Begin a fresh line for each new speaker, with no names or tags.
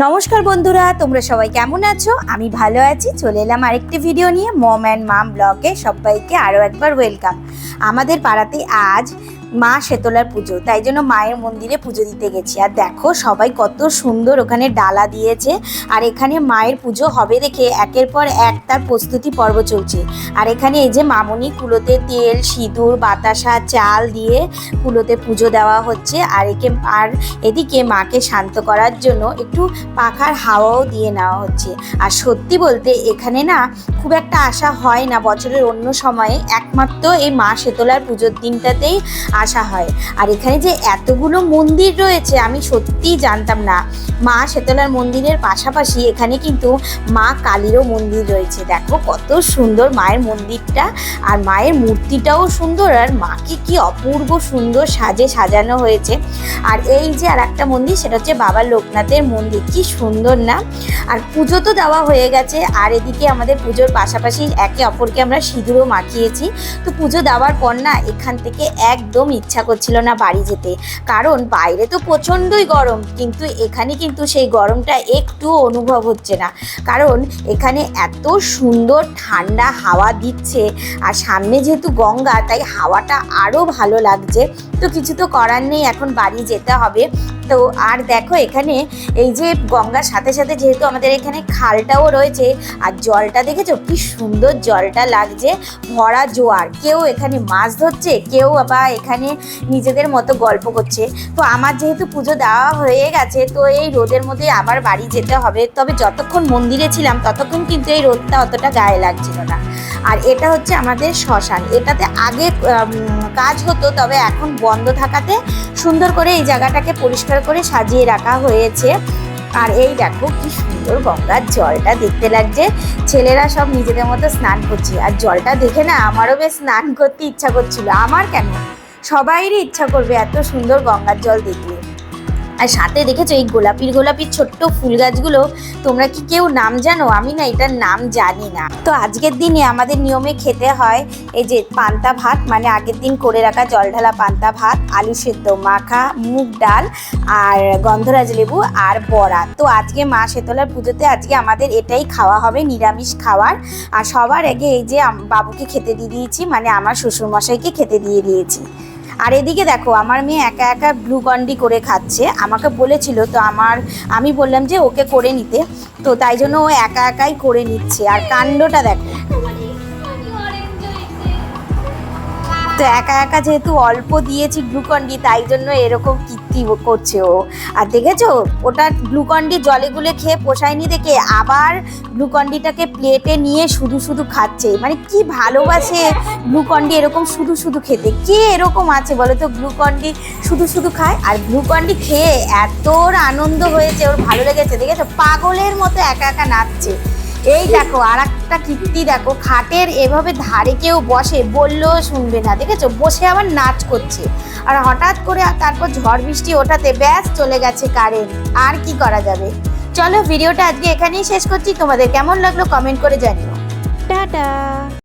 নমস্কার বন্ধুরা, তোমরা সবাই কেমন আছো? আমি ভালো আছি। চলে এলাম আরেকটি ভিডিও নিয়ে মম অ্যান্ড মাম ব্লগে। সবাইকে আরও একবার ওয়েলকাম। আমাদের পাড়াতে আজ মা শেতলার পুজো, তাই জন্য মায়ের মন্দিরে পুজো দিতে গেছি। আর দেখো সবাই কত সুন্দর ওখানে ডালা দিয়েছে। আর এখানে মায়ের পুজো হবে দেখে একের পর এক তার প্রস্তুতি পর্ব চলছে। আর এখানে এই যে মামনি কুলোতে তেল, সিঁদুর, বাতাসা, চাল দিয়ে কুলোতে পুজো দেওয়া হচ্ছে। আর এদিকে মাকে শান্ত করার জন্য একটু পাখার হাওয়াও দিয়ে নেওয়া হচ্ছে। আর সত্যি বলতে এখানে না খুব একটা আসা হয় না বছরের অন্য সময়ে, একমাত্র এই মা শেতলার পুজোর দিনটাতেই আসা হয়। আর এখানে যে এতগুলো মন্দির রয়েছে আমি সত্যিই জানতাম না। মা শেতলার মন্দিরের পাশাপাশি এখানে কিন্তু মা কালীরও মন্দির রয়েছে। দেখো কত সুন্দর মায়ের মন্দিরটা, আর মায়ের মূর্তিটাও সুন্দর, আর মাকে কি অপূর্ব সুন্দর সাজে সাজানো হয়েছে। আর এই যে আর একটা মন্দির, সেটা হচ্ছে বাবা লোকনাথের মন্দির। কি সুন্দর না? আর পুজো তো দেওয়া হয়ে গেছে, আর এদিকে আমাদের পুজোর পাশাপাশি একে অপরকে আমরা সিঁদুরও মাখিয়েছি। তো পুজো দেওয়ার পর না এখান থেকে একদম ইচ্ছা করছিল না বাড়ি যেতে, কারণ বাইরে তো প্রচণ্ডই গরম, কিন্তু এখানে কিন্তু সেই গরমটা একটু অনুভব হচ্ছে না, কারণ এখানে এত সুন্দর ঠান্ডা হাওয়া দিচ্ছে। আর সামনে যেহেতু গঙ্গা, তাই হাওয়াটা আরও ভালো লাগছে। তো কিছু তো করার নেই, এখন বাড়ি যেতে হবে। তো আর দেখো এখানে এই যে গঙ্গার সাথে সাথে যেহেতু আমাদের এখানে খালটাও রয়েছে, আর জলটা দেখেছো কি সুন্দর জলটা লাগছে, ভরা জোয়ার। কেউ এখানে মাছ ধরছে, কেউ আবার এখানে নিজেদের মতো গল্প করছে। তো আমার যেহেতু পুজো দেওয়া হয়ে গেছে, তো এই রোদের মধ্যে আবার বাড়ি যেতে হবে। তবে যতক্ষণ মন্দিরে ছিলাম ততক্ষণ কিন্তু এই রোদটা অতটা গায়ে লাগছিল না। আর এটা হচ্ছে আমাদের শ্মশান। এটাতে আগে কাজ হতো, তবে এখন বন্ধ থাকাতে সুন্দর করে এই জায়গাটাকে পরিষ্কার করে সাজিয়ে রাখা হয়েছে। আর এই দেখো কি সুন্দর গঙ্গার জলটা দেখতে লাগছে। ছেলেরা সব নিজেদের মতো স্নান করছে, আর জলটা দেখে না আমারও বেশ স্নান করতে ইচ্ছা করছিল। আমার কেন, সবাইরই ইচ্ছা করবে এত সুন্দর গঙ্গার জল দেখলে। আর সাথে দেখেছো এই গোলাপির ছোট্ট ফুল গাছগুলো, তোমরা কি কেউ নাম জানো? আমি না এটার নাম জানি না। তো আজকের দিনে আমাদের নিয়মে খেতে হয় এই যে পান্তা ভাত, মানে আগের দিন করে রাখা জল ঢালা পান্তা ভাত, আলু সেদ্ধ মাখা, মুগ ডাল, আর গন্ধরাজ লেবু, আর বড়া। তো আজকে মা শেতলার পুজোতে আজকে আমাদের এটাই খাওয়া হবে, নিরামিষ খাবার। আর সবার আগে এই যে বাবুকে খেতে দিয়ে দিয়েছি, মানে আমার শ্বশুরমশাইকে খেতে দিয়ে দিয়েছি। আর এদিকে দেখো আমার মেয়ে একা একা গ্লুকন্ডি করে খাচ্ছে। আমাকে বলেছিল, তো আমি বললাম যে ওকে করে নিতে, তো তাই জন্য ও একা একাই করে নিচ্ছে। আর কাণ্ডটা দেখো, তো একা একা যেহেতু অল্প দিয়েছি গ্লুকন্ডি, তাই জন্য এরকম কীর্তি করছে ও। আর দেখেছো ওটা গ্লুকন্ডি জলে গুলে খেয়ে পোষায়নি দেখে আবার গ্লুকন্ডিটাকে প্লেটে নিয়ে শুধু শুধু খাচ্ছে। মানে কি ভালোবাসে গ্লুকন্ডি এরকম শুধু শুধু খেতে। কে এরকম আছে বলো তো গ্লুকন্ডি শুধু শুধু খায়? আর গ্লুকন্ডি খেয়ে এত আনন্দ হয়েছে, ওর ভালো লেগেছে। দেখেছো পাগলের মতো একা একা নাচছে। এই দেখো আর একটা কীর্তি দেখো, খাটের এভাবে ধারে কেউ বসে বললেও শুনবে না, দেখেছো বসে আবার নাচ করছে। আর হঠাৎ করে তারপর ঝড় বৃষ্টি ওঠাতে ব্যাস চলে গেছে কারেন্ট। আর কি করা যাবে? চলো ভিডিওটা আজকে এখানেই শেষ করছি। তোমাদের কেমন লাগলো কমেন্ট করে জানিও। টাটা।